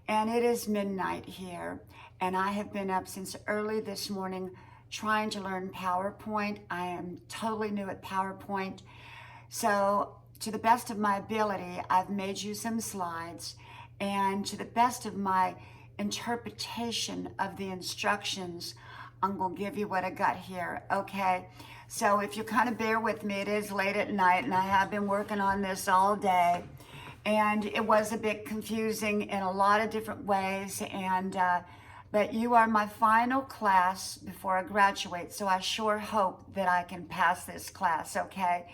and it is midnight here, and I have been up since early this morning trying to learn PowerPoint. I am totally new at PowerPoint. So, to the best of my ability, I've made you some slides, and to the best of my interpretation of the instructions, I'm going to give you what I got here, okay? So, if you kind of bear with me, it is late at night, and I have been working on this all day. And it was a bit confusing in a lot of different ways, but you are my final class before I graduate, so I sure hope that I can pass this class, okay?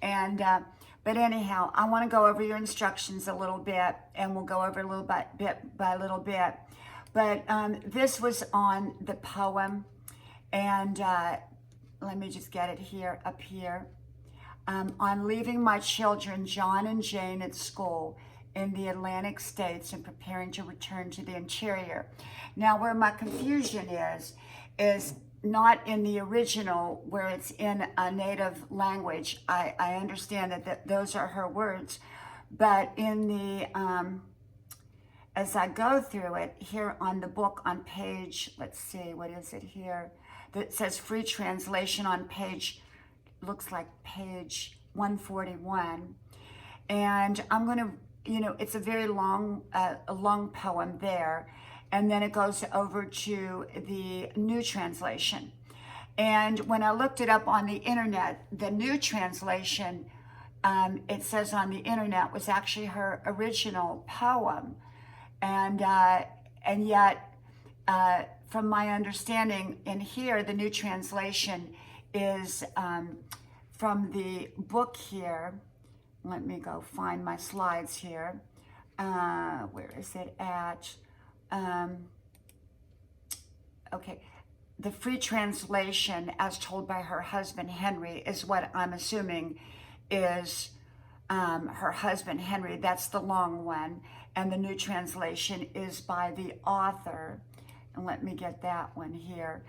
But anyhow, I want to go over your instructions a little bit, and we'll go over a little bit by little bit. But this was on the poem, and let me just get it here, up here. On leaving my children, John and Jane, at school in the Atlantic states and preparing to return to the interior. Now, where my confusion is not in the original where it's in a native language. I understand that those are her words, but in the, as I go through it here on the book on page, let's see, what is it here? That says free translation on page, looks like page 141. And I'm going to, it's a very long, a long poem there. And then it goes over to the new translation. And when I looked it up on the internet, the new translation, it says on the internet, was actually her original poem. And yet, from my understanding in here, the new translation is from the book here. Let me go find my slides here. Where is it at? Okay, the free translation as told by her husband Henry is what I'm assuming is her husband Henry. That's the long one. And the new translation is by the author. And let me get that one here.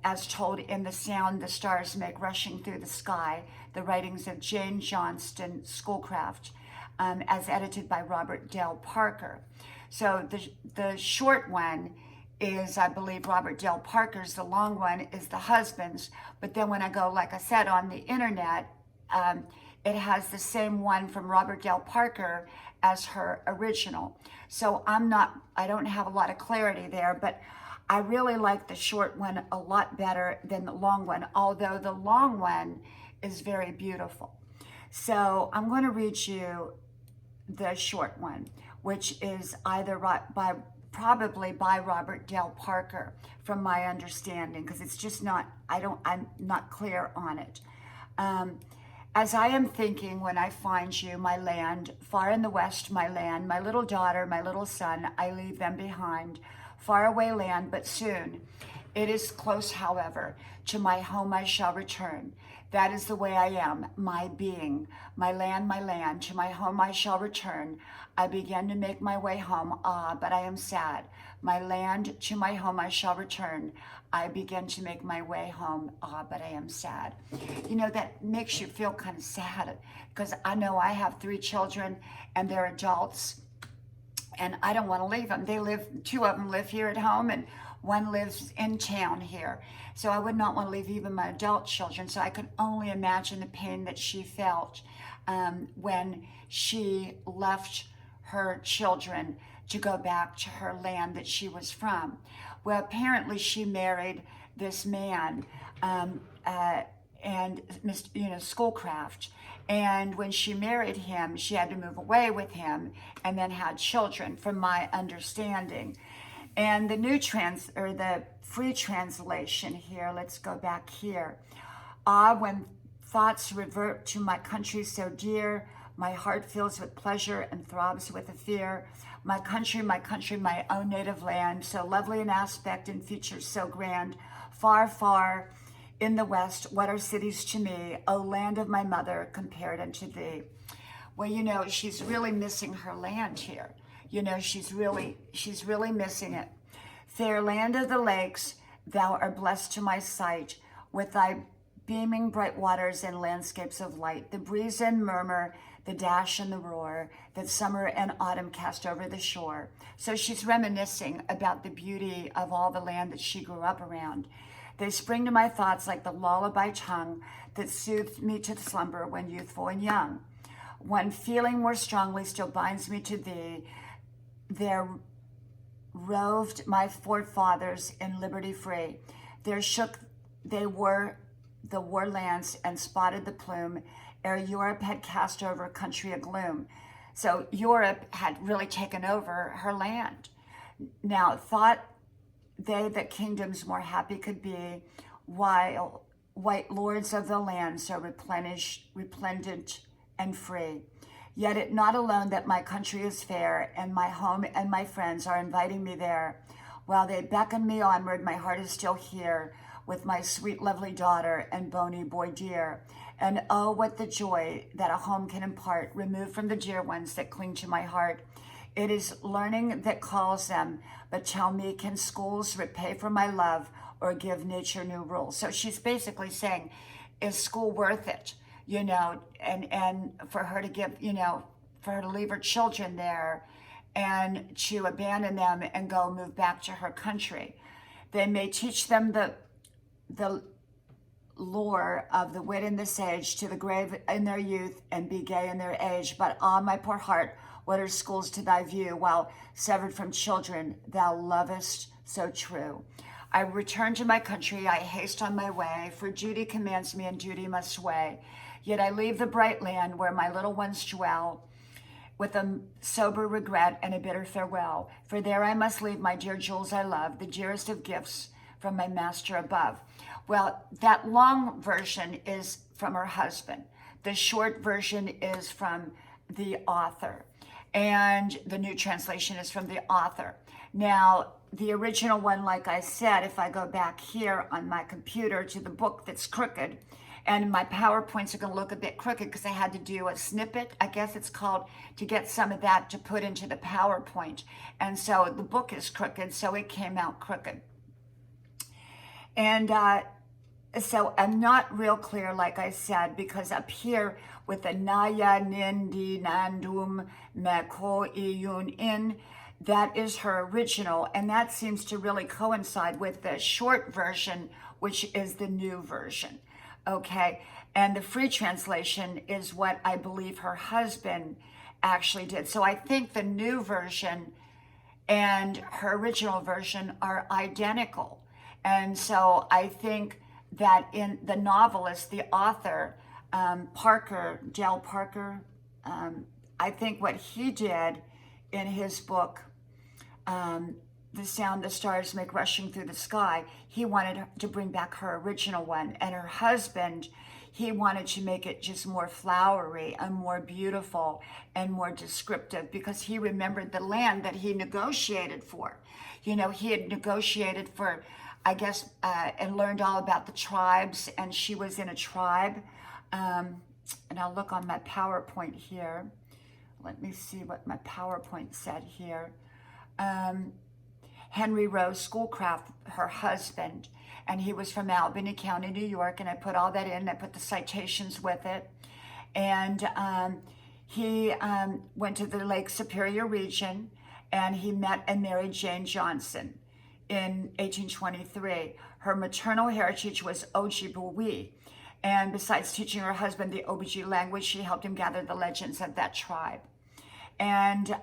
As told in The Sound the Stars Make Rushing Through the Sky, the writings of Jane Johnston Schoolcraft, as edited by Robert Dale Parker. So the short one is, I believe, Robert Dale Parker's. The long one is the husband's. But then when I go, like I said, on the internet, it has the same one from Robert Dale Parker as her original. So I don't have a lot of clarity there, but I really like the short one a lot better than the long one, although the long one is very beautiful. So I'm going to read you the short one, which is probably by Robert Dale Parker, from my understanding, because it's just I'm not clear on it. As I am thinking when I find you, my land, far in the west, my land, my little daughter, my little son, I leave them behind. Far away land, but soon. It is close, however. To my home I shall return. That is the way I am, my being. My land, to my home I shall return. I begin to make my way home, but I am sad. My land, to my home I shall return. I begin to make my way home, but I am sad. That makes you feel kind of sad, because I know I have 3 children and they're adults, and I don't want to leave them. 2 of them live here at home, and 1 lives in town here. So I would not want to leave even my adult children. So I could only imagine the pain that she felt when she left her children to go back to her land that she was from. Well, apparently she married this man, and Schoolcraft. And when she married him, she had to move away with him and then had children, from my understanding. And the the free translation here, let's go back here. When thoughts revert to my country so dear, my heart fills with pleasure and throbs with a fear. My country, my own native land, so lovely in aspect and features so grand. Far, far in the west, what are cities to me, O land of my mother, compared unto thee? Well, she's really missing her land here. She's really missing it. Fair land of the lakes, thou art blessed to my sight, with thy beaming bright waters and landscapes of light. The breeze and murmur the dash and the roar that summer and autumn cast over the shore. So she's reminiscing about the beauty of all the land that she grew up around. They spring to my thoughts like the lullaby tongue that soothed me to slumber when youthful and young. One feeling more strongly still binds me to thee. There roved my forefathers in liberty free. There shook they were the war lance and spotted the plume ere Europe had cast over country a gloom. So Europe had really taken over her land. Now thought they that kingdoms more happy could be, while white lords of the land so resplendent and free. Yet it not alone that my country is fair, and my home and my friends are inviting me there. While they beckon me onward, my heart is still here, with my sweet lovely daughter and bony boy dear. And oh, what the joy that a home can impart, removed from the dear ones that cling to my heart. It is learning that calls them, but tell me, can schools repay for my love or give nature new rules? So she's basically saying, is school worth it? You know, and for her to give, you know, for her to leave her children there and to abandon them and go move back to her country. They may teach them the lore of the wit and the sage to the grave in their youth and be gay in their age. But ah, my poor heart, what are schools to thy view, while severed from children thou lovest so true? I return to my country, I haste on my way, for duty commands me and duty must sway. Yet I leave the bright land where my little ones dwell, with a sober regret and a bitter farewell. For there I must leave my dear jewels I love, the dearest of gifts from my master above. Well, that long version is from her husband. The short version is from the author. And the new translation is from the author. Now, the original one, like I said, if I go back here on my computer to the book that's crooked, and my PowerPoints are going to look a bit crooked because I had to do a snippet, I guess it's called, to get some of that to put into the PowerPoint. And so the book is crooked, so it came out crooked. And so I'm not real clear, like I said, because up here with the Naya Nindi Nandum Meko Iyun In, that is her original, and that seems to really coincide with the short version, which is the new version. Okay, and the free translation is what I believe her husband actually did. So I think the new version and her original version are identical. And so I think that in the novelist, the author, Dale Parker, I think what he did in his book, The Sound the Stars Make Rushing Through the Sky, he wanted to bring back her original one. And her husband, he wanted to make it just more flowery and more beautiful and more descriptive, because he remembered the land that he negotiated for. You know, he had negotiated for, I guess, and learned all about the tribes, and she was in a tribe. And I'll look on my PowerPoint here. Let me see what my PowerPoint said here. Henry Rose Schoolcraft, her husband, and he was from Albany County, New York, and I put all that in. I put the citations with it. And he went to the Lake Superior region, and he met and married Jane Johnson in 1823. Her maternal heritage was Ojibwe, and besides teaching her husband the Obi language, she helped him gather the legends of that tribe. And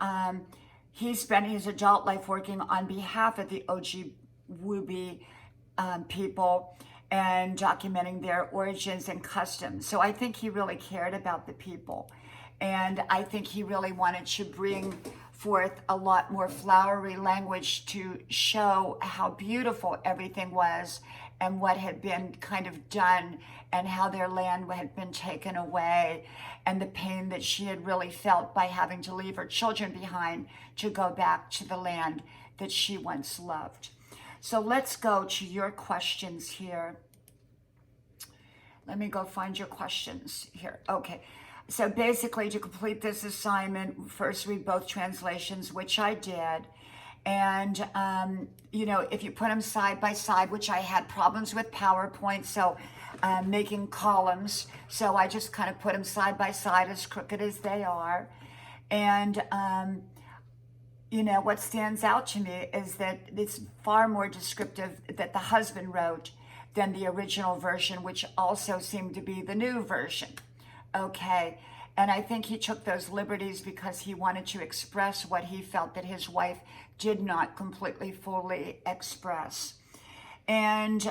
he spent his adult life working on behalf of the Ojibwe people and documenting their origins and customs. So I think he really cared about the people. And I think he really wanted to bring forth a lot more flowery language to show how beautiful everything was and what had been kind of done and how their land had been taken away and the pain that she had really felt by having to leave her children behind to go back to the land that she once loved. So let's go to your questions here. Let me go find your questions here. Okay. So basically, to complete this assignment, first read both translations, which I did. And, you know, if you put them side by side, which I had problems with PowerPoint, so making columns. So I just kind of put them side by side, as crooked as they are. And, you know, what stands out to me is that it's far more descriptive that the husband wrote than the original version, which also seemed to be the new version. Okay. And I think he took those liberties because he wanted to express what he felt that his wife did not completely, fully express. And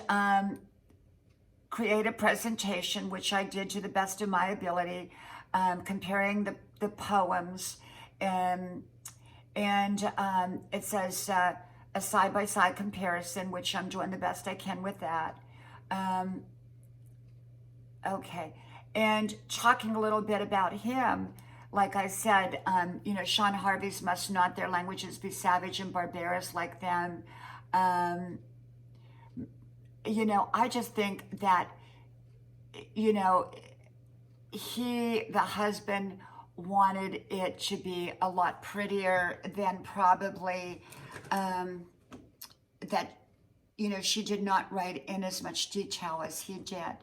create a presentation, which I did to the best of my ability, comparing the poems. And it says a side-by-side comparison, which I'm doing the best I can with that. Okay. And talking a little bit about him, like I said, you know, Sean Harvey's must not their languages be savage and barbarous like them. You know, I just think that, you know, the husband wanted it to be a lot prettier than probably that, you know, she did not write in as much detail as he did.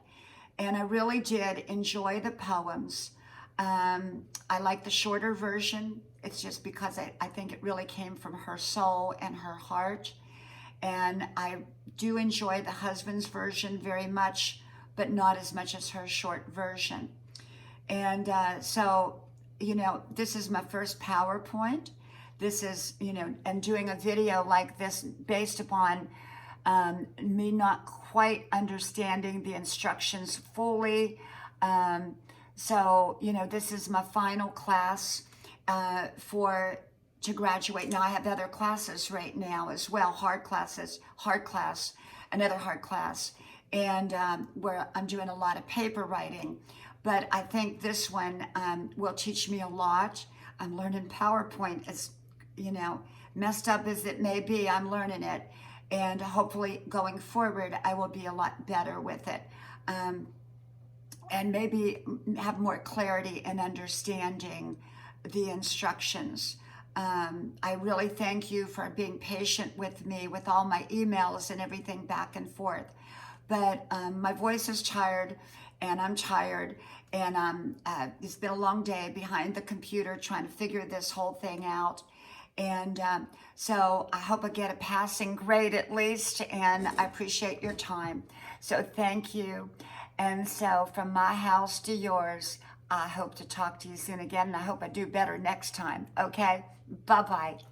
And I really did enjoy the poems. I like the shorter version. It's just because I think it really came from her soul and her heart. And I do enjoy the husband's version very much, but not as much as her short version. And so, you know, this is my first PowerPoint. This is, you know, and doing a video like this based upon me not quite understanding the instructions fully. So, you know, this is my final class to graduate. Now I have other classes right now as well, hard class, another hard class, and where I'm doing a lot of paper writing. But I think this one will teach me a lot. I'm learning PowerPoint. As, you know, messed up as it may be, I'm learning it. And hopefully going forward, I will be a lot better with it. And maybe have more clarity and understanding the instructions. I really thank you for being patient with me with all my emails and everything back and forth. But my voice is tired, and I'm tired, and it's been a long day behind the computer trying to figure this whole thing out. And so I hope I get a passing grade at least, and I appreciate your time. So thank you. And so from my house to yours, I hope to talk to you soon again, and I hope I do better next time. Okay? Bye-bye.